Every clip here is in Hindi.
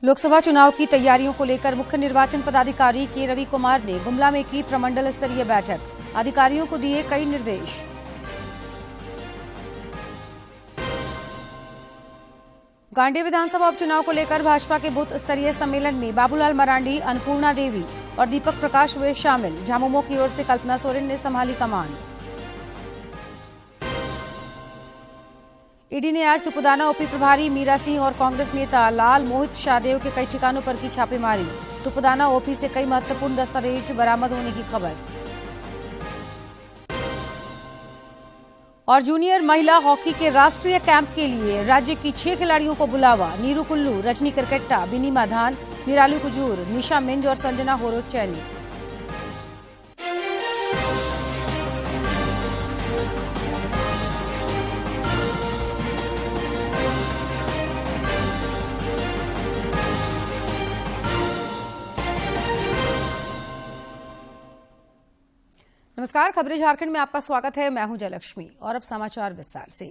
लोकसभा चुनाव की तैयारियों को लेकर मुख्य निर्वाचन पदाधिकारी के रवि कुमार ने गुमला में की प्रमंडल स्तरीय बैठक। अधिकारियों को दिए कई निर्देश। गांडी विधानसभा उपचुनाव को लेकर भाजपा के बूथ स्तरीय सम्मेलन में बाबूलाल मरांडी, अन्नपूर्णा देवी और दीपक प्रकाश हुए शामिल। झामुमो की ओर से कल्पना सोरेन ने संभाली कमान। ईडी ने आज तुपुदाना ओपी प्रभारी मीरा सिंह और कांग्रेस नेता लाल मोहित शाहदेव के कई ठिकानों पर की छापेमारी। तुपुदाना ओपी से कई महत्वपूर्ण दस्तावेज बरामद होने की खबर। और जूनियर महिला हॉकी के राष्ट्रीय कैंप के लिए राज्य की 6 खिलाड़ियों को बुलावा। नीरू कुल्लू, रजनी करकेट्टा, बिनी माधान, निराली कुजूर, निशा मिंज और संजना होरो चैनी। नमस्कार, खबरें झारखंड में आपका स्वागत है। मैं हूं जयलक्ष्मी और अब समाचार विस्तार से।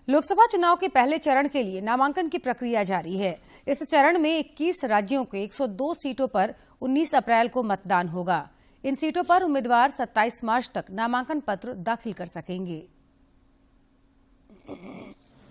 लोकसभा चुनाव के पहले चरण के लिए नामांकन की प्रक्रिया जारी है। इस चरण में 21 राज्यों के 102 सीटों पर 19 अप्रैल को मतदान होगा। इन सीटों पर उम्मीदवार 27 मार्च तक नामांकन पत्र दाखिल कर सकेंगे।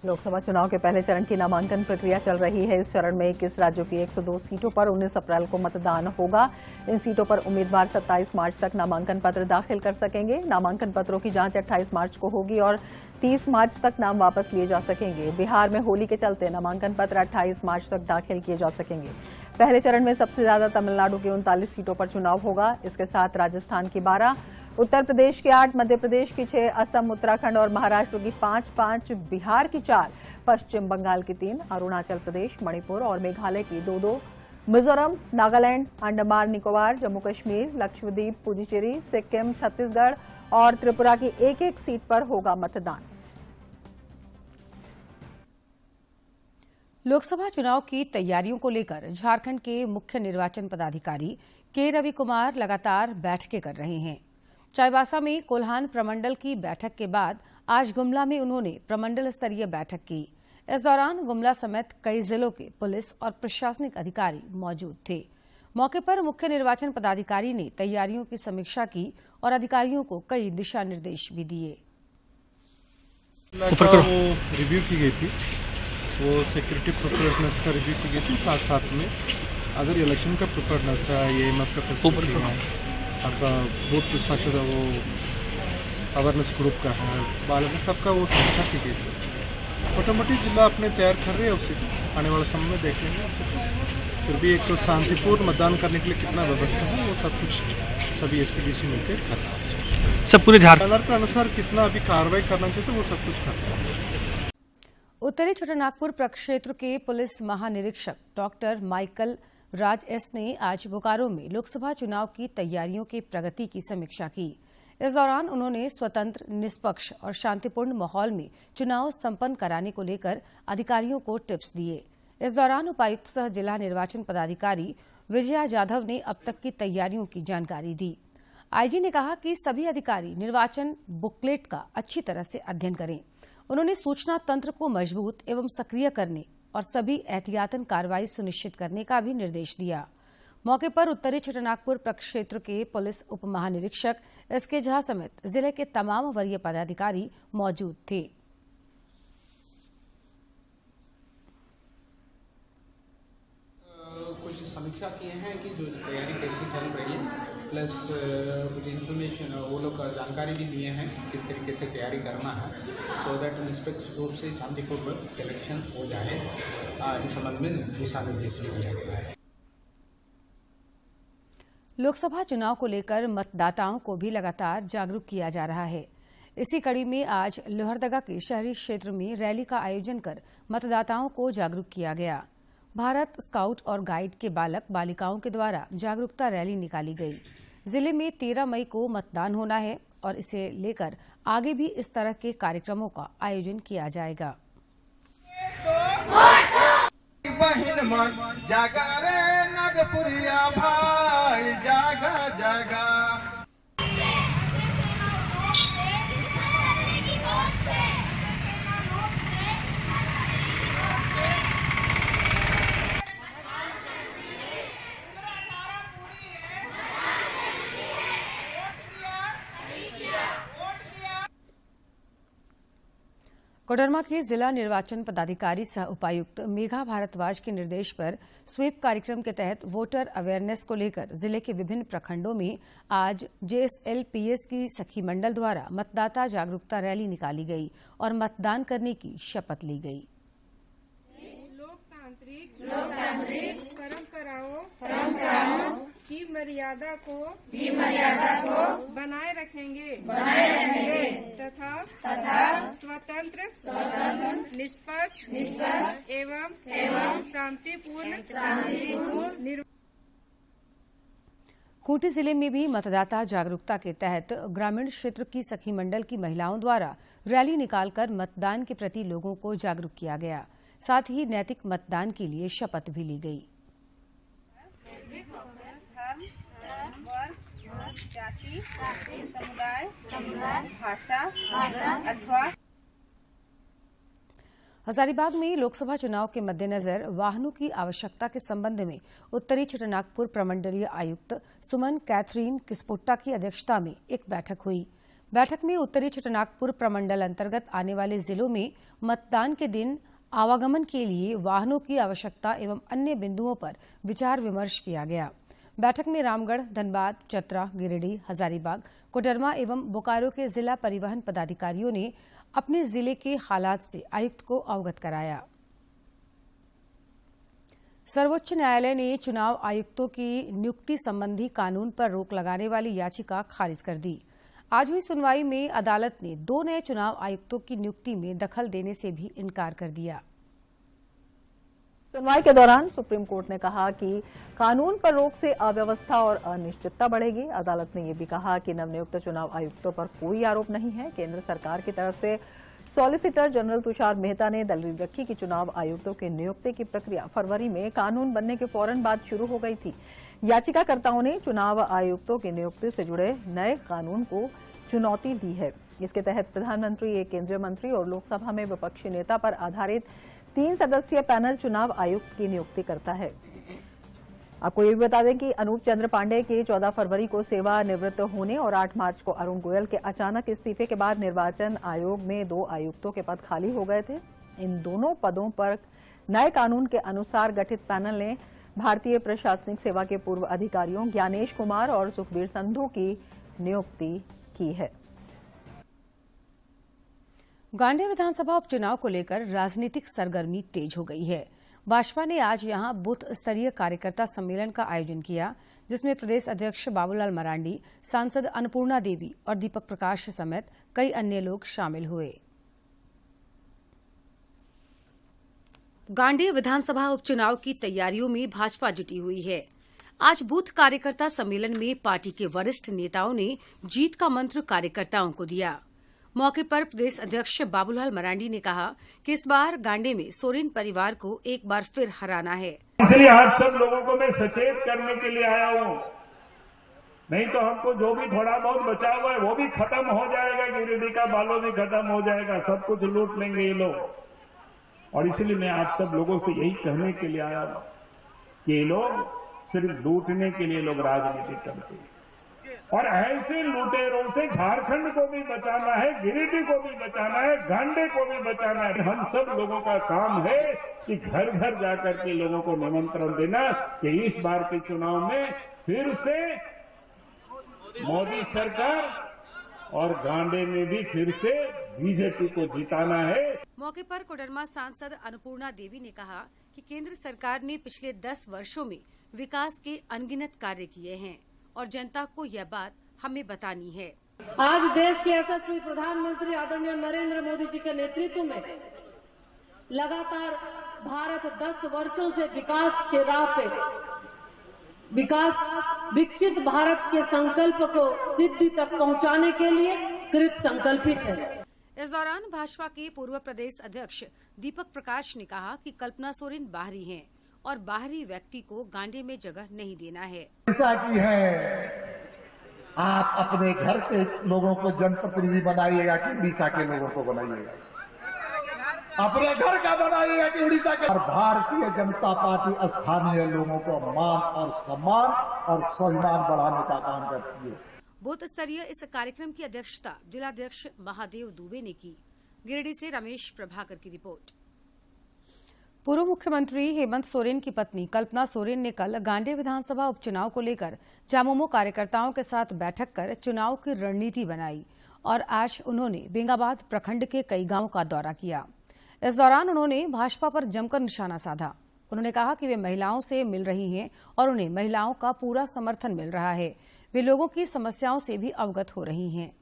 लोकसभा चुनाव के पहले चरण की नामांकन प्रक्रिया चल रही है। इस चरण में 21 राज्यों की 102 सीटों पर 19 अप्रैल को मतदान होगा। इन सीटों पर उम्मीदवार 27 मार्च तक नामांकन पत्र दाखिल कर सकेंगे। नामांकन पत्रों की जांच 28 मार्च को होगी और 30 मार्च तक नाम वापस लिए जा सकेंगे। बिहार में होली के चलते नामांकन पत्र 28 मार्च तक दाखिल किए जा सकेंगे। पहले चरण में सबसे ज्यादा तमिलनाडु की 39 सीटों पर चुनाव होगा। इसके साथ राजस्थान की 12, उत्तर प्रदेश की 8, मध्य प्रदेश की 6, असम, उत्तराखंड और महाराष्ट्र की 5, बिहार की 4, पश्चिम बंगाल की 3, अरुणाचल प्रदेश, मणिपुर और मेघालय की 2, मिजोरम, नागालैंड, अंडमान निकोबार, जम्मू कश्मीर, लक्षद्वीप, पुडुचेरी, सिक्किम, छत्तीसगढ़ और त्रिपुरा की 1-1 सीट पर होगा मतदान। लोकसभा चुनाव की तैयारियों को लेकर झारखंड के मुख्य निर्वाचन पदाधिकारी के रवि कुमार लगातार बैठकें कर रहे हैं। चाईबासा में कोल्हान प्रमंडल की बैठक के बाद आज गुमला में उन्होंने प्रमंडल स्तरीय बैठक की। इस दौरान गुमला समेत कई जिलों के पुलिस और प्रशासनिक अधिकारी मौजूद थे। मौके पर मुख्य निर्वाचन पदाधिकारी ने तैयारियों की समीक्षा की और अधिकारियों को कई दिशा निर्देश भी दिए। वो रिव्यू की गई थी, वो सिक्योरिटी प्रिपेयर्डनेस का रिव्यू की गई थी। साथ साथ में अगर इलेक्शन का प्रिपेयर्डनेस है, ये मतलब आपका बूथ साक्षरता, वो अवेयरनेस ग्रुप का है, बाल में सबका वो समीक्षा की गई थी। मोटामोटी जिला अपने तैयार कर रहे हैं, उसे आने वाले समय में देख लेंगे। फिर भी एक तो शांतिपूर्ण मतदान करने के लिए कितना व्यवस्था है, वो सब कुछ सभी एसपीडीसी मिलकर कर रहा है। सब पूरे झारखंड के अनुसार कितना अभी कार्रवाई करना चाहिए, तो वो सब कुछ कर रहा है। उत्तरी छोटानागपुर प्रक्षेत्र के पुलिस महानिरीक्षक डॉक्टर माइकल राज एस ने आज बोकारो में लोकसभा चुनाव की तैयारियों की प्रगति की समीक्षा की। इस दौरान उन्होंने स्वतंत्र, निष्पक्ष और शांतिपूर्ण माहौल में चुनाव संपन्न कराने को लेकर अधिकारियों को टिप्स दिए। इस दौरान उपायुक्त सह जिला निर्वाचन पदाधिकारी विजया जाधव ने अब तक की तैयारियों की जानकारी दी। आईजी ने कहा कि सभी अधिकारी निर्वाचन बुकलेट का अच्छी तरह से अध्ययन करें। उन्होंने सूचना तंत्र को मजबूत एवं सक्रिय करने और सभी एहतियातन कार्रवाई सुनिश्चित करने का भी निर्देश दिया। मौके पर उत्तरी छोटानागपुर प्रक्षेत्र के पुलिस उप महानिरीक्षक एसके झा समेत जिले के तमाम वरीय पदाधिकारी मौजूद थे। कुछ समीक्षा किए हैं कि जो तैयारी कैसी चल रही है, प्लस कुछ इन्फॉर्मेशन वो लोग का जानकारी भी दिए हैं किस तरीके से तैयारी करना है, सो दैट निष्पक्ष रूप से शांतिपूर्वक इलेक्शन हो जाए। इस संबंध में दिशा निर्देश दिया गया है। लोकसभा चुनाव को लेकर मतदाताओं को भी लगातार जागरूक किया जा रहा है। इसी कड़ी में आज लोहरदगा के शहरी क्षेत्र में रैली का आयोजन कर मतदाताओं को जागरूक किया गया। भारत स्काउट और गाइड के बालक बालिकाओं के द्वारा जागरूकता रैली निकाली गई। जिले में 13 मई को मतदान होना है और इसे लेकर आगे भी इस तरह के कार्यक्रमों का आयोजन किया जाएगा। बहिन मन जागा रे नागपुरिया भाई, जागा जागा। कोडरमा के जिला निर्वाचन पदाधिकारी सह उपायुक्त मेघा भारद्वाज के निर्देश पर स्वीप कार्यक्रम के तहत वोटर अवेयरनेस को लेकर जिले के विभिन्न प्रखंडों में आज JSLPS की सखी मंडल द्वारा मतदाता जागरूकता रैली निकाली गई और मतदान करने की शपथ ली गई। लोकतांत्रिक परंपराओं की मर्यादा को बनाए रखेंगे तथा स्वतंत्र निष्पक्ष एवं शांतिपूर्ण खूंटी जिले में भी मतदाता जागरूकता के तहत ग्रामीण क्षेत्र की सखी मंडल की महिलाओं द्वारा रैली निकालकर मतदान के प्रति लोगों को जागरूक किया गया। साथ ही नैतिक मतदान के लिए शपथ भी ली गई। जाति, समुदाय, भाषा अथवा हजारीबाग में लोकसभा चुनाव के मद्देनजर वाहनों की आवश्यकता के संबंध में उत्तरी छोटानागपुर प्रमंडलीय आयुक्त सुमन कैथरीन किस्पोट्टा की अध्यक्षता में एक बैठक हुई। बैठक में उत्तरी छोटानागपुर प्रमंडल अंतर्गत आने वाले जिलों में मतदान के दिन आवागमन के लिए वाहनों की आवश्यकता एवं अन्य बिंदुओं पर विचार विमर्श किया गया। बैठक में रामगढ़, धनबाद, चतरा, गिरिडीह, हजारीबाग, कोडरमा एवं बोकारो के जिला परिवहन पदाधिकारियों ने अपने जिले के हालात से आयुक्त को अवगत कराया। सर्वोच्च न्यायालय ने चुनाव आयुक्तों की नियुक्ति संबंधी कानून पर रोक लगाने वाली याचिका खारिज कर दी। आज हुई सुनवाई में अदालत ने 2 नए चुनाव आयुक्तों की नियुक्ति में दखल देने से भी इनकार कर दिया। सुनवाई के दौरान सुप्रीम कोर्ट ने कहा कि कानून पर रोक से अव्यवस्था और अनिश्चितता बढ़ेगी। अदालत ने यह भी कहा कि नवनियुक्त चुनाव आयुक्तों पर कोई आरोप नहीं है। केंद्र सरकार की तरफ से सॉलिसिटर जनरल तुषार मेहता ने दलील रखी कि चुनाव आयुक्तों की नियुक्ति की प्रक्रिया फरवरी में कानून बनने के फौरन बाद शुरू हो गई थी। याचिकाकर्ताओं ने चुनाव आयुक्तों की नियुक्ति से जुड़े नए कानून को चुनौती दी है। इसके तहत प्रधानमंत्री, एक केंद्रीय मंत्री और लोकसभा में विपक्षी नेता पर आधारित 3 सदस्यीय पैनल चुनाव आयुक्त की नियुक्ति करता है। आपको ये भी बता दें कि अनूप चंद्र पांडे के 14 फरवरी को सेवानिवृत्त होने और 8 मार्च को अरुण गोयल के अचानक इस्तीफे के बाद निर्वाचन आयोग में 2 आयुक्तों के पद खाली हो गए थे। इन दोनों पदों पर नए कानून के अनुसार गठित पैनल ने भारतीय प्रशासनिक सेवा के पूर्व अधिकारियों ज्ञानेश कुमार और सुखबीर संधू की नियुक्ति की है। गांडेय विधानसभा उपचुनाव को लेकर राजनीतिक सरगर्मी तेज हो गई है। भाजपा ने आज यहां बूथ स्तरीय कार्यकर्ता सम्मेलन का आयोजन किया, जिसमें प्रदेश अध्यक्ष बाबूलाल मरांडी, सांसद अन्नपूर्णा देवी और दीपक प्रकाश समेत कई अन्य लोग शामिल हुए। गांडेय विधानसभा उपचुनाव की तैयारियों में भाजपा जुटी हुई है। आज बूथ कार्यकर्ता सम्मेलन में पार्टी के वरिष्ठ नेताओं ने जीत का मंत्र कार्यकर्ताओं को दिया। मौके पर प्रदेश अध्यक्ष बाबूलाल मरांडी ने कहा कि इस बार गांडे में सोरेन परिवार को एक बार फिर हराना है। इसलिए आप सब लोगों को मैं सचेत करने के लिए आया हूं, नहीं तो हमको जो भी थोड़ा बहुत बचा हुआ है वो भी खत्म हो जाएगा। गिरिडीह का बालू भी खत्म हो जाएगा, सब कुछ लूट लेंगे ये लोग। और इसलिए मैं आप सब लोगों से यही कहने के लिए आया हूं कि ये लोग सिर्फ लूटने के लिए लोग राजनीति करते हैं, और ऐसे लुटेरों से झारखंड को भी बचाना है, गिरिडीह को भी बचाना है, गांडे को भी बचाना है। हम सब लोगों का काम है कि घर घर जाकर के लोगों को निमंत्रण देना कि इस बार के चुनाव में फिर से मोदी सरकार और गांडे में भी फिर से बीजेपी को जिताना है। मौके पर कोडरमा सांसद अन्नपूर्णा देवी ने कहा कि केंद्र सरकार ने पिछले 10 वर्षों में विकास के अनगिनत कार्य किए हैं और जनता को यह बात हमें बतानी है। आज देश के यशस्वी प्रधानमंत्री आदरणीय नरेंद्र मोदी जी के नेतृत्व में लगातार भारत 10 वर्षों से विकास के राह पे विकसित भारत के संकल्प को सिद्धि तक पहुंचाने के लिए कृत संकल्पित है। इस दौरान भाजपा के पूर्व प्रदेश अध्यक्ष दीपक प्रकाश ने कहा कि कल्पना सोरेन बाहरी हैं और बाहरी व्यक्ति को गांडे में जगह नहीं देना है। ऐसा की है, आप अपने घर के लोगों को जनप्रतिनिधि बनाइएगा कि उड़ीसा के लोगों को बनाइएगा? अपने घर का बनाइएगा कि उड़ीसा के? और भारतीय जनता पार्टी स्थानीय लोगों को मान और सम्मान और स्वाभिमान बढ़ाने का काम करती है। बूथ स्तरीय इस कार्यक्रम की अध्यक्षता जिलाध्यक्ष महादेव दुबे ने की। गिरिडीह से रमेश प्रभाकर की रिपोर्ट। पूर्व मुख्यमंत्री हेमंत सोरेन की पत्नी कल्पना सोरेन ने कल गांडेय विधानसभा उपचुनाव को लेकर झामुमो कार्यकर्ताओं के साथ बैठक कर चुनाव की रणनीति बनाई और आज उन्होंने बेंगाबाद प्रखंड के कई गांवों का दौरा किया। इस दौरान उन्होंने भाजपा पर जमकर निशाना साधा। उन्होंने कहा कि वे महिलाओं से मिल रही हैं और उन्हें महिलाओं का पूरा समर्थन मिल रहा है। वे लोगों की समस्याओं से भी अवगत हो रही हैं।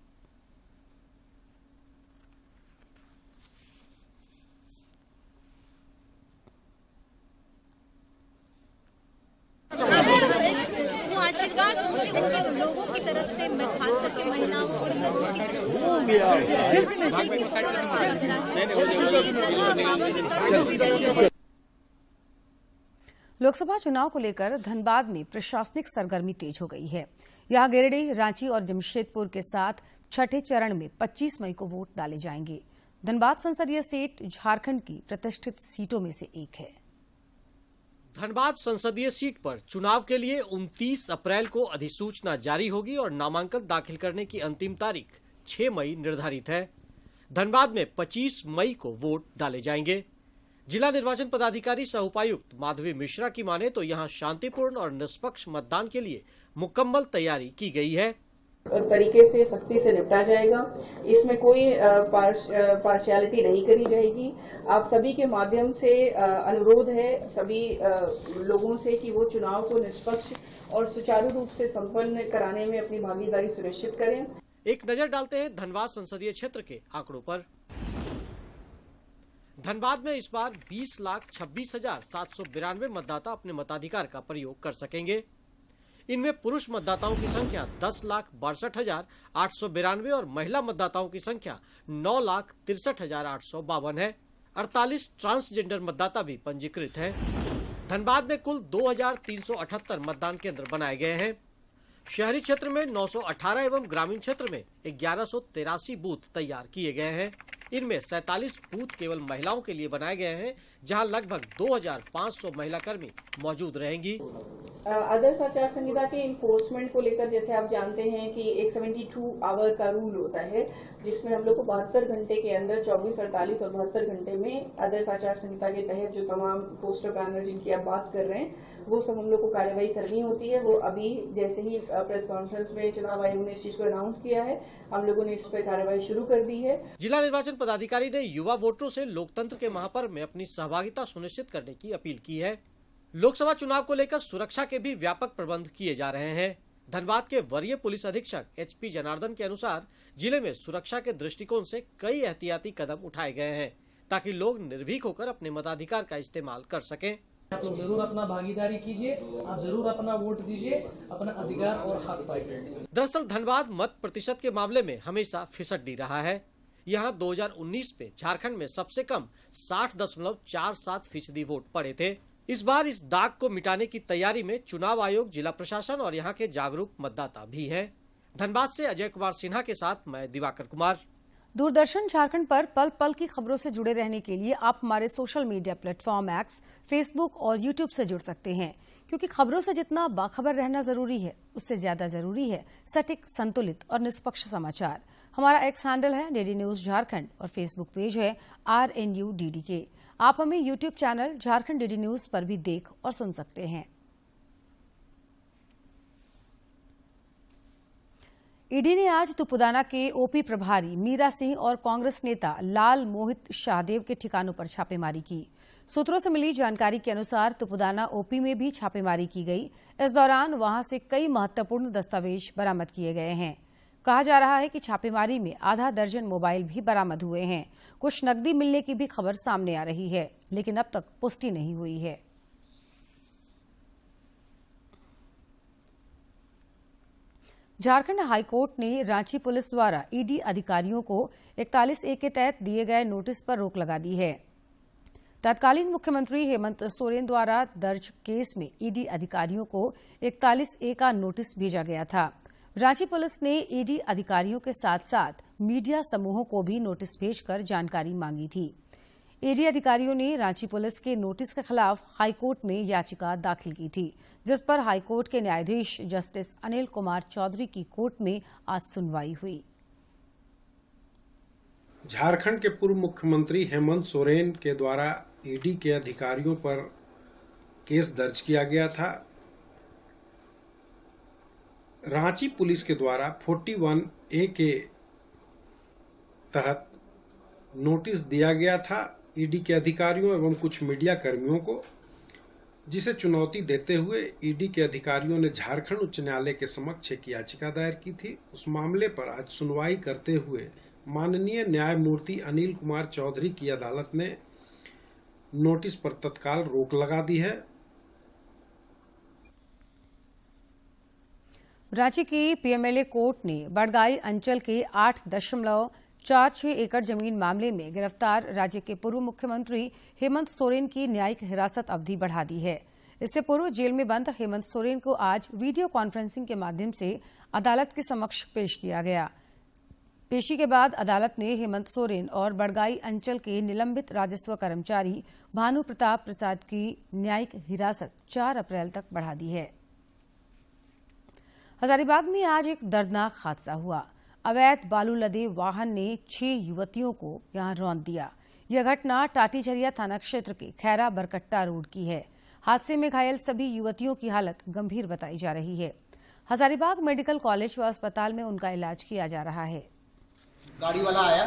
आशीर्वाद लोगों की तरफ से मैं खास करके महिलाओं लोकसभा चुनाव को लेकर धनबाद में प्रशासनिक सरगर्मी तेज हो गई है। यहां गिरिडीह, रांची और जमशेदपुर के साथ छठे चरण में 25 मई को वोट डाले जाएंगे। धनबाद संसदीय सीट झारखंड की प्रतिष्ठित सीटों में से एक है। धनबाद संसदीय सीट पर चुनाव के लिए 29 अप्रैल को अधिसूचना जारी होगी और नामांकन दाखिल करने की अंतिम तारीख 6 मई निर्धारित है। धनबाद में 25 मई को वोट डाले जाएंगे। जिला निर्वाचन पदाधिकारी सह उपायुक्त माधवी मिश्रा की माने तो यहां शांतिपूर्ण और निष्पक्ष मतदान के लिए मुकम्मल तैयारी की गई है। तरीके से सख्ती से निपटा जाएगा। इसमें कोई पार्शियलिटी नहीं करी जाएगी। आप सभी के माध्यम से अनुरोध है सभी लोगों से कि वो चुनाव को निष्पक्ष और सुचारू रूप से संपन्न कराने में अपनी भागीदारी सुनिश्चित करें। एक नजर डालते हैं धनबाद संसदीय क्षेत्र के आंकड़ों पर। धनबाद में इस बार 20,26,792 मतदाता अपने मताधिकार का प्रयोग कर सकेंगे। इनमें पुरुष मतदाताओं की संख्या 10,62,892 और महिला मतदाताओं की संख्या 9,63,852 है। 48 ट्रांसजेंडर मतदाता भी पंजीकृत हैं। धनबाद में कुल 2,378 मतदान केंद्र बनाए गए हैं। शहरी क्षेत्र में 918 एवं ग्रामीण क्षेत्र में 1183 बूथ तैयार किए गए हैं। इनमें 47 बूथ केवल महिलाओं के लिए बनाए गए हैं, जहां लगभग 2,500 महिला कर्मी मौजूद रहेंगी। आदर्श आचार संहिता के इन्फोर्समेंट को लेकर जैसे आप जानते हैं कि एक 72 आवर का रूल होता है, जिसमें हम लोग को 72 घंटे के अंदर 24, 48 और 72 घंटे में आदर्श आचार संहिता के तहत जो तमाम पोस्टर बैनर जिनकी आप बात कर रहे हैं वो सब हम लोग को कार्रवाई करनी होती है। वो अभी जैसे ही प्रेस कॉन्फ्रेंस में चुनाव आयोग ने इस चीज को अनाउंस किया है, हम लोगों ने इस पर कार्रवाई शुरू कर दी है। जिला निर्वाचन पदाधिकारी ने युवा वोटरों से लोकतंत्र के महापर्व में अपनी सहभागिता सुनिश्चित करने की अपील की है। लोकसभा चुनाव को लेकर सुरक्षा के भी व्यापक प्रबंध किए जा रहे हैं। धनबाद के वरीय पुलिस अधीक्षक HP जनार्दन के अनुसार जिले में सुरक्षा के दृष्टिकोण से कई एहतियाती कदम उठाए गए हैं ताकि लोग निर्भीक होकर अपने मताधिकार का इस्तेमाल कर सकें। आप लोग जरूर अपना भागीदारी कीजिए, आप जरूर अपना वोट दीजिए, अपना अधिकार और हक पाइए। दरअसल धनबाद मत प्रतिशत के मामले में हमेशा फिसड्डी रहा है। यहाँ 2019 में झारखंड में सबसे कम 60.47% वोट पड़े थे। इस बार इस दाग को मिटाने की तैयारी में चुनाव आयोग, जिला प्रशासन और यहाँ के जागरूक मतदाता भी हैं। धनबाद से अजय कुमार सिन्हा के साथ मैं दिवाकर कुमार। दूरदर्शन झारखंड पर पल पल की खबरों से जुड़े रहने के लिए आप हमारे social media platform x, Facebook और यूट्यूब से जुड़ सकते हैं, क्योंकि खबरों से जितना बाखबर रहना जरूरी है उससे ज्यादा जरूरी है सटीक, संतुलित और निष्पक्ष समाचार। हमारा एक्स हैंडल है DD न्यूज झारखंड और फेसबुक पेज है RNUDDK। आप हमें YouTube channel Jharkhand DD news पर भी देख और सुन सकते हैं। ईडी ने आज तुपुदाना के OP प्रभारी मीरा सिंह और कांग्रेस नेता लाल मोहित शाहदेव के ठिकानों पर छापेमारी की। सूत्रों से मिली जानकारी के अनुसार तुपुदाना OP में भी छापेमारी की गई। इस दौरान वहां से कई महत्वपूर्ण दस्तावेज बरामद किए गए हैं। कहा जा रहा है कि छापेमारी में आधा दर्जन मोबाइल भी बरामद हुए हैं। कुछ नकदी मिलने की भी खबर सामने आ रही है, लेकिन अब तक पुष्टि नहीं हुई है। झारखंड हाईकोर्ट ने रांची पुलिस द्वारा ईडी अधिकारियों को 41A के तहत दिए गए नोटिस पर रोक लगा दी है। तत्कालीन मुख्यमंत्री हेमंत सोरेन द्वारा दर्ज केस में ईडी अधिकारियों को 41A का नोटिस भेजा गया था। रांची पुलिस ने ईडी अधिकारियों के साथ साथ मीडिया समूहों को भी नोटिस भेजकर जानकारी मांगी थी। ईडी अधिकारियों ने रांची पुलिस के नोटिस के खिलाफ हाईकोर्ट में याचिका दाखिल की थी, जिस पर हाईकोर्ट के न्यायाधीश जस्टिस अनिल कुमार चौधरी की कोर्ट में आज सुनवाई हुई। झारखंड के पूर्व मुख्यमंत्री हेमंत सोरेन के द्वारा ईडी के अधिकारियों पर केस दर्ज किया गया था। रांची पुलिस के द्वारा 41A के तहत नोटिस दिया गया था ईडी के अधिकारियों एवं कुछ मीडिया कर्मियों को, जिसे चुनौती देते हुए ईडी के अधिकारियों ने झारखंड उच्च न्यायालय के समक्ष एक याचिका दायर की थी। उस मामले पर आज सुनवाई करते हुए माननीय न्यायमूर्ति अनिल कुमार चौधरी की अदालत ने नोटिस पर तत्काल रोक लगा दी है। रांची की पीएमएलए कोर्ट ने बड़गाई अंचल के 8.46 एकड़ जमीन मामले में गिरफ्तार राज्य के पूर्व मुख्यमंत्री हेमंत सोरेन की न्यायिक हिरासत अवधि बढ़ा दी है। इससे पूर्व जेल में बंद हेमंत सोरेन को आज वीडियो कॉन्फ्रेंसिंग के माध्यम से अदालत के समक्ष पेश किया गया। पेशी के बाद अदालत ने हेमंत सोरेन और बड़गाई अंचल के निलंबित राजस्व कर्मचारी भानु प्रताप प्रसाद की न्यायिक हिरासत 4 अप्रैल तक बढ़ा दी है। हजारीबाग में आज एक दर्दनाक हादसा हुआ। अवैध बालू लदे वाहन ने 6 युवतियों को यहां रौंद दिया। यह घटना टाटीझरिया थाना क्षेत्र के खैरा बरकट्टा रोड की है। हादसे में घायल सभी युवतियों की हालत गंभीर बताई जा रही है। हजारीबाग मेडिकल कॉलेज व अस्पताल में उनका इलाज किया जा रहा है। गाड़ी वाला आया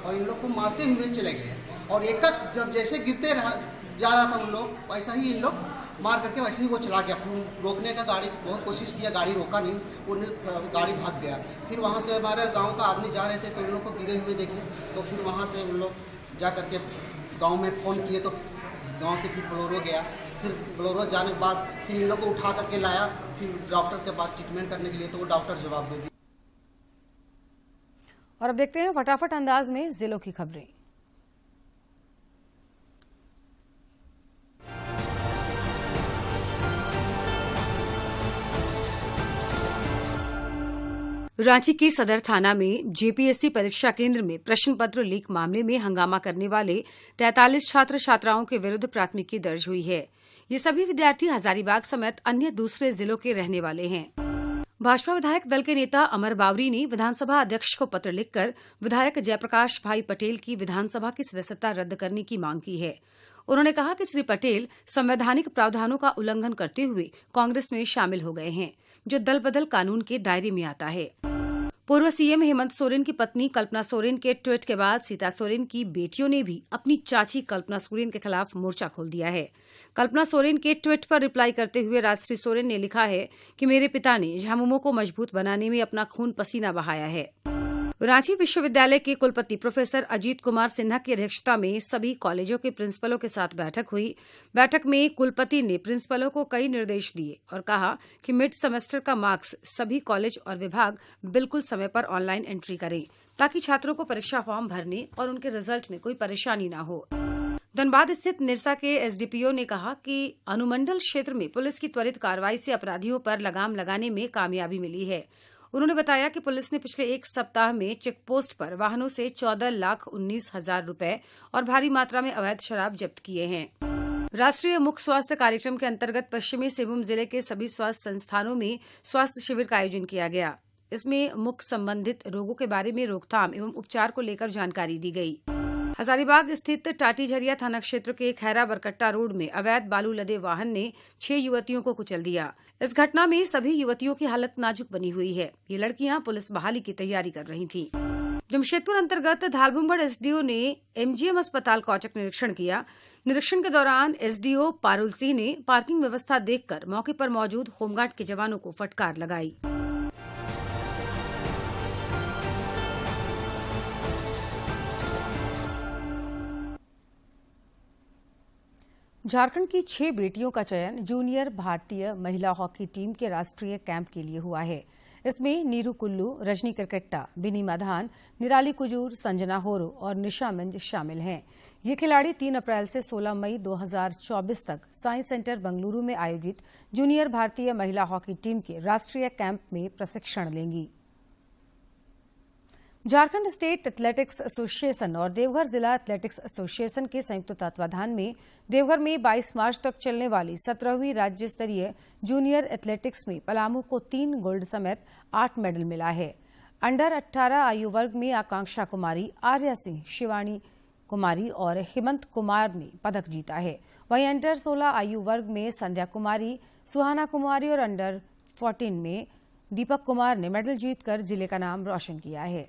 और इन लोग को मारते हुए चले गए और एक जब जैसे गिरते जा रहा था उन लोग, वैसा ही इन लोग मार करके वैसे ही वो चला गया। रोकने का गाड़ी बहुत कोशिश किया, गाड़ी रोका नहीं, गाड़ी भाग गया। फिर वहाँ से हमारे गांव का आदमी जा रहे थे तो उन लोग को गिरे हुए देखे, तो फिर वहाँ से उन लोग जा करके गांव में फ़ोन किए तो गांव से फिर बोलेरो गया। फिर बोलेरो जाने के बाद फिर इन लोग को उठा करके लाया, फिर डॉक्टर के पास ट्रीटमेंट करने के लिए, तो वो डॉक्टर जवाब दे दिया। और अब देखते हैं फटाफट अंदाज में जिलों की खबरें। रांची के सदर थाना में जेपीएससी परीक्षा केंद्र में प्रश्न पत्र लीक मामले में हंगामा करने वाले 43 छात्र छात्राओं के विरुद्ध प्राथमिकी दर्ज हुई है। ये सभी विद्यार्थी हजारीबाग समेत अन्य दूसरे जिलों के रहने वाले हैं। भाजपा विधायक दल के नेता अमर बावरी ने विधानसभा अध्यक्ष को पत्र लिखकर विधायक जयप्रकाश भाई पटेल की विधानसभा की सदस्यता रद्द करने की मांग की है। उन्होंने कहा कि श्री पटेल संवैधानिक प्रावधानों का उल्लंघन करते हुए कांग्रेस में शामिल हो गए हैं, जो दल बदल कानून के दायरे में आता है। पूर्व सीएम हेमंत सोरेन की पत्नी कल्पना सोरेन के ट्वीट के बाद सीता सोरेन की बेटियों ने भी अपनी चाची कल्पना सोरेन के खिलाफ मोर्चा खोल दिया है। कल्पना सोरेन के ट्वीट पर रिप्लाई करते हुए राजश्री सोरेन ने लिखा है कि मेरे पिता ने झामुमो को मजबूत बनाने में अपना खून पसीना बहाया है। रांची विश्वविद्यालय के कुलपति प्रोफेसर अजीत कुमार सिन्हा की अध्यक्षता में सभी कॉलेजों के प्रिंसिपलों के साथ बैठक हुई। बैठक में कुलपति ने प्रिंसिपलों को कई निर्देश दिए और कहा कि मिड सेमेस्टर का मार्क्स सभी कॉलेज और विभाग बिल्कुल समय पर ऑनलाइन एंट्री करें, ताकि छात्रों को परीक्षा फॉर्म भरने और उनके रिजल्ट में कोई परेशानी न हो। धनबाद स्थित निरसा के एसडीपीओ ने कहा कि अनुमंडल क्षेत्र में पुलिस की त्वरित कार्रवाई से अपराधियों पर लगाम लगाने में कामयाबी मिली है। उन्होंने बताया कि पुलिस ने पिछले 1 सप्ताह में चेकपोस्ट पर वाहनों से 14,19,000 रुपए और भारी मात्रा में अवैध शराब जब्त किए हैं। राष्ट्रीय मुख्य स्वास्थ्य कार्यक्रम के अंतर्गत पश्चिमी सिंहभूम जिले के सभी स्वास्थ्य संस्थानों में स्वास्थ्य शिविर का आयोजन किया गया। इसमें मुख्य संबंधित रोगों के बारे में रोकथाम एवं उपचार को लेकर जानकारी दी गई। हजारीबाग स्थित टाटीझरिया थाना क्षेत्र के खैरा बरकट्टा रोड में अवैध बालू लदे वाहन ने 6 युवतियों को कुचल दिया। इस घटना में सभी युवतियों की हालत नाजुक बनी हुई है। ये लड़कियां पुलिस बहाली की तैयारी कर रही थीं। जमशेदपुर अंतर्गत धालभुंगड़ एसडीओ ने एमजीएम अस्पताल का औचक निरीक्षण किया। निरीक्षण के दौरान एसडीओ पारुल सिंह ने पार्किंग व्यवस्था देखकर मौके पर मौजूद होमगार्ड के जवानों को फटकार लगाई। झारखंड की 6 बेटियों का चयन जूनियर भारतीय महिला हॉकी टीम के राष्ट्रीय कैंप के लिए हुआ है। इसमें नीरू कुल्लू, रजनी करकट्टा, बिनी माधान, निराली कुजूर, संजना होरो और निशा मिंज शामिल हैं। ये खिलाड़ी 3 अप्रैल से 16 मई 2024 तक साइंस सेंटर बंगलुरु में आयोजित जूनियर भारतीय महिला हॉकी टीम के राष्ट्रीय कैंप में प्रशिक्षण लेंगी। झारखंड स्टेट एथलेटिक्स एसोसिएशन और देवघर जिला एथलेटिक्स एसोसिएशन के संयुक्त तत्वाधान में देवघर में 22 मार्च तक चलने वाली 17वीं राज्य स्तरीय जूनियर एथलेटिक्स में पलामू को 3 गोल्ड समेत 8 मेडल मिला है। अंडर 18 आयु वर्ग में आकांक्षा कुमारी, आर्या सिंह, शिवानी कुमारी और हेमंत कुमार ने पदक जीता है। वहीं अंडर 16 आयु वर्ग में संध्या कुमारी, सुहाना कुमारी और अंडर 14 में दीपक कुमार ने मेडल जीतकर जिले का नाम रोशन किया है।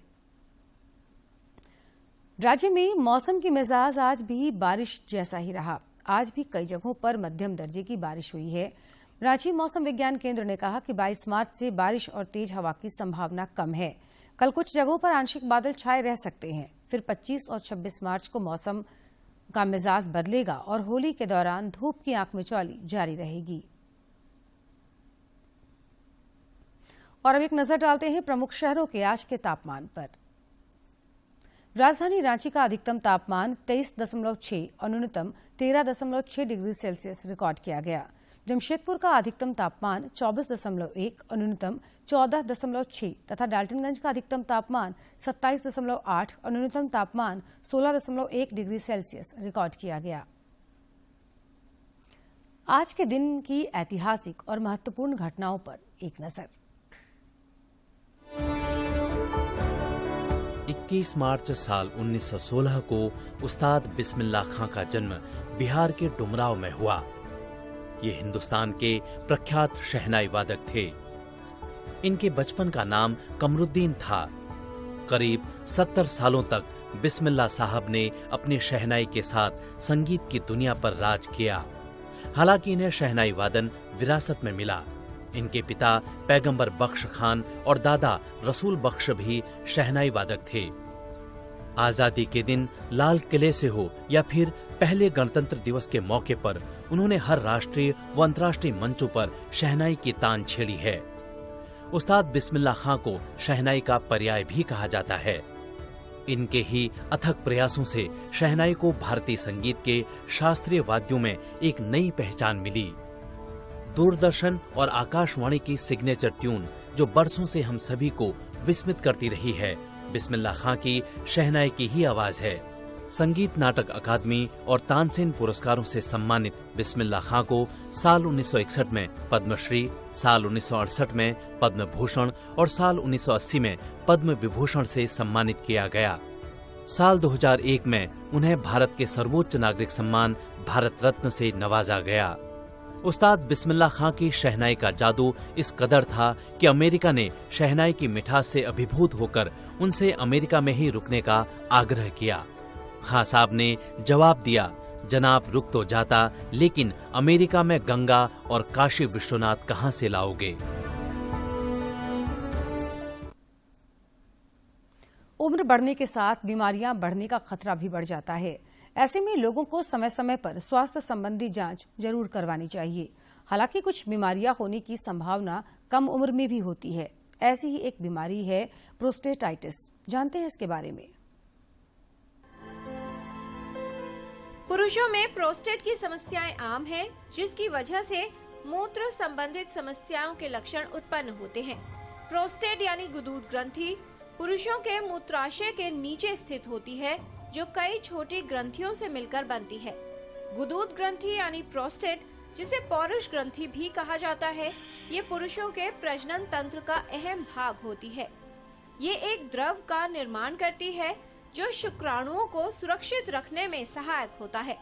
राज्य में मौसम की मिजाज आज भी बारिश जैसा ही रहा। आज भी कई जगहों पर मध्यम दर्जे की बारिश हुई है। रांची मौसम विज्ञान केंद्र ने कहा कि 22 मार्च से बारिश और तेज हवा की संभावना कम है। कल कुछ जगहों पर आंशिक बादल छाए रह सकते हैं। फिर 25 और 26 मार्च को मौसम का मिजाज बदलेगा और होली के दौरान धूप की आंख मिचौली जारी रहेगी। और अब एक नजर डालते हैं प्रमुख शहरों के आज के तापमान पर। राजधानी रांची का अधिकतम तापमान 23.6 और न्यूनतम 13.6 डिग्री सेल्सियस रिकॉर्ड किया गया। जमशेदपुर का अधिकतम तापमान 24.1 और न्यूनतम 14.6 तथा डाल्टनगंज का अधिकतम तापमान 27.8 और न्यूनतम तापमान 16.1 डिग्री सेल्सियस रिकॉर्ड किया गया। आज के दिन की ऐतिहासिक और महत्वपूर्ण घटनाओं पर एक नजर। 21 मार्च साल 1916 को उस्ताद बिस्मिल्लाह खां का जन्म बिहार के डुमराव में हुआ। ये हिंदुस्तान के प्रख्यात शहनाई वादक थे। इनके बचपन का नाम कमरुद्दीन था। करीब 70 सालों तक बिस्मिल्लाह साहब ने अपनी शहनाई के साथ संगीत की दुनिया पर राज किया। हालांकि इन्हें शहनाई वादन विरासत में मिला। इनके पिता पैगंबर बख्श खान और दादा रसूल बख्श भी शहनाई वादक थे। आजादी के दिन लाल किले से हो या फिर पहले गणतंत्र दिवस के मौके पर उन्होंने हर राष्ट्रीय व अंतर्राष्ट्रीय मंचों पर शहनाई की तान छेड़ी है। उस्ताद बिस्मिल्लाह खां को शहनाई का पर्याय भी कहा जाता है। इनके ही अथक प्रयासों से शहनाई को भारतीय संगीत के शास्त्रीय वाद्यों में एक नई पहचान मिली। दूरदर्शन और आकाशवाणी की सिग्नेचर ट्यून जो बरसों से हम सभी को विस्मित करती रही है, बिस्मिल्लाह खां की शहनाई की ही आवाज है। संगीत नाटक अकादमी और तानसेन पुरस्कारों से सम्मानित बिस्मिल्लाह खां को साल 1961 में पद्मश्री, साल 1968 में पद्म भूषण और साल 1980 में पद्म विभूषण से सम्मानित किया गया। साल 2001 में उन्हें भारत के सर्वोच्च नागरिक सम्मान भारत रत्न से नवाजा गया। उस्ताद बिस्मिल्लाह खां की शहनाई का जादू इस कदर था कि अमेरिका ने शहनाई की मिठास से अभिभूत होकर उनसे अमेरिका में ही रुकने का आग्रह किया। खां साहब ने जवाब दिया, जनाब रुक तो जाता, लेकिन अमेरिका में गंगा और काशी विश्वनाथ कहां से लाओगे। उम्र बढ़ने के साथ बीमारियां बढ़ने का खतरा भी बढ़ जाता है। ऐसे में लोगों को समय समय पर स्वास्थ्य संबंधी जांच जरूर करवानी चाहिए। हालांकि कुछ बीमारियां होने की संभावना कम उम्र में भी होती है। ऐसी ही एक बीमारी है प्रोस्टेटाइटिस। जानते हैं इसके बारे में। पुरुषों में प्रोस्टेट की समस्याएं आम है, जिसकी वजह से मूत्र संबंधित समस्याओं के लक्षण उत्पन्न होते हैं। प्रोस्टेट यानी गुदूद ग्रंथि पुरुषों के मूत्राशय के नीचे स्थित होती है, जो कई छोटी ग्रंथियों से मिलकर बनती है। गुदूद ग्रंथि यानी प्रोस्टेट, जिसे पौरुष ग्रंथि भी कहा जाता है, ये पुरुषों के प्रजनन तंत्र का अहम भाग होती है। ये एक द्रव का निर्माण करती है जो शुक्राणुओं को सुरक्षित रखने में सहायक होता है।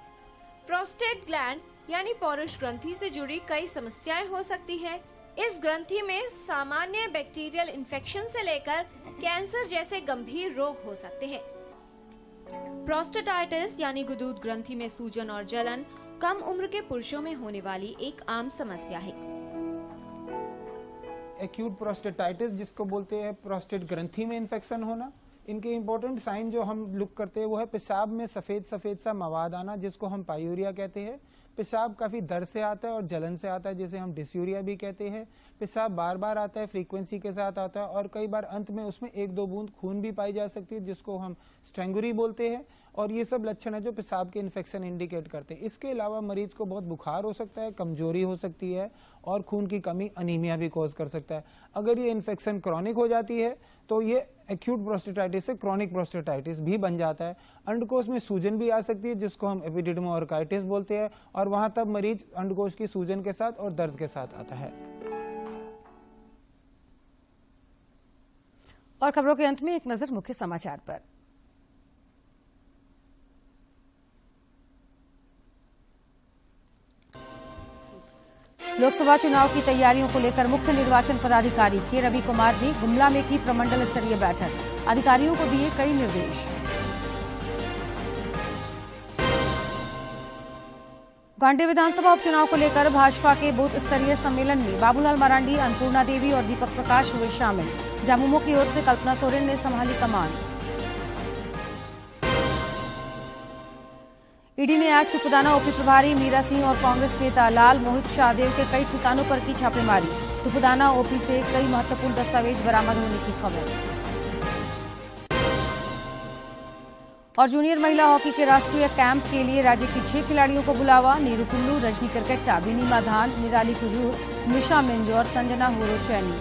प्रोस्टेट ग्लैंड यानी पौरुष ग्रंथि से जुड़ी कई समस्याएं हो सकती हैं। इस ग्रंथि में सामान्य बैक्टीरियल इन्फेक्शन से लेकर कैंसर जैसे गंभीर रोग हो सकते हैं। प्रोस्टेटाइटिस यानी गुदूद ग्रंथि में सूजन और जलन कम उम्र के पुरुषों में होने वाली एक आम समस्या है। एक्यूट प्रोस्टेटाइटिस जिसको बोलते हैं प्रोस्टेट ग्रंथि में इन्फेक्शन होना। इनके इम्पोर्टेंट साइन जो हम लुक करते हैं वो है पेशाब में सफेद सफेद सा मवाद आना, जिसको हम पायूरिया कहते हैं। पेशाब काफी दर्द से आता है और जलन से आता है, जिसे हम डिस्यूरिया भी कहते हैं। पेशाब बार बार आता है, फ्रीक्वेंसी के साथ आता है और कई बार अंत में उसमें 1-2 बूंद खून भी पाई जा सकती है, जिसको हम स्ट्रेंगुरी बोलते हैं। और ये सब लक्षण है जो पेशाब के इन्फेक्शन इंडिकेट करते हैं। इसके अलावा मरीज को बहुत बुखार हो सकता है, कमजोरी हो सकती है और खून की कमी अनीमिया भी कॉज कर सकता है। अगर ये इन्फेक्शन क्रॉनिक हो जाती है तो ये एक्यूट प्रोस्टेटाइटिस से क्रॉनिक प्रोस्टेटाइटिस भी बन जाता है। अंडकोश में सूजन भी आ सकती है, जिसको हम एपिडिडमोऑर्काइटिस बोलते हैं, और वहां तब मरीज अंडकोश की सूजन के साथ और दर्द के साथ आता है। और खबरों के अंत में एक नजर मुख्य समाचार पर। लोकसभा चुनाव की तैयारियों को लेकर मुख्य निर्वाचन पदाधिकारी के रवि कुमार ने गुमला में की प्रमंडल स्तरीय बैठक, अधिकारियों को दिए कई निर्देश। गांधी विधानसभा उपचुनाव को लेकर भाजपा के बूथ स्तरीय सम्मेलन में बाबूलाल मरांडी, अन्नपूर्णा देवी और दीपक प्रकाश हुए शामिल। झामुमो की ओर से कल्पना सोरेन ने संभाली कमान। ईडी ने आज तुपुदाना ओपी प्रभारी मीरा सिंह और कांग्रेस नेता लाल मोहित शाहदेव के कई ठिकानों पर की छापेमारी। तुपुदाना ओपी से कई महत्वपूर्ण दस्तावेज बरामद होने की खबर। और जूनियर महिला हॉकी के राष्ट्रीय कैंप के लिए राज्य की 6 खिलाड़ियों को बुलावा। नीरू कुल्लू, रजनी करकेट्टा, बिनी माधान, निराली कुजूर, निशा मिंज और संजना होरो चैनी।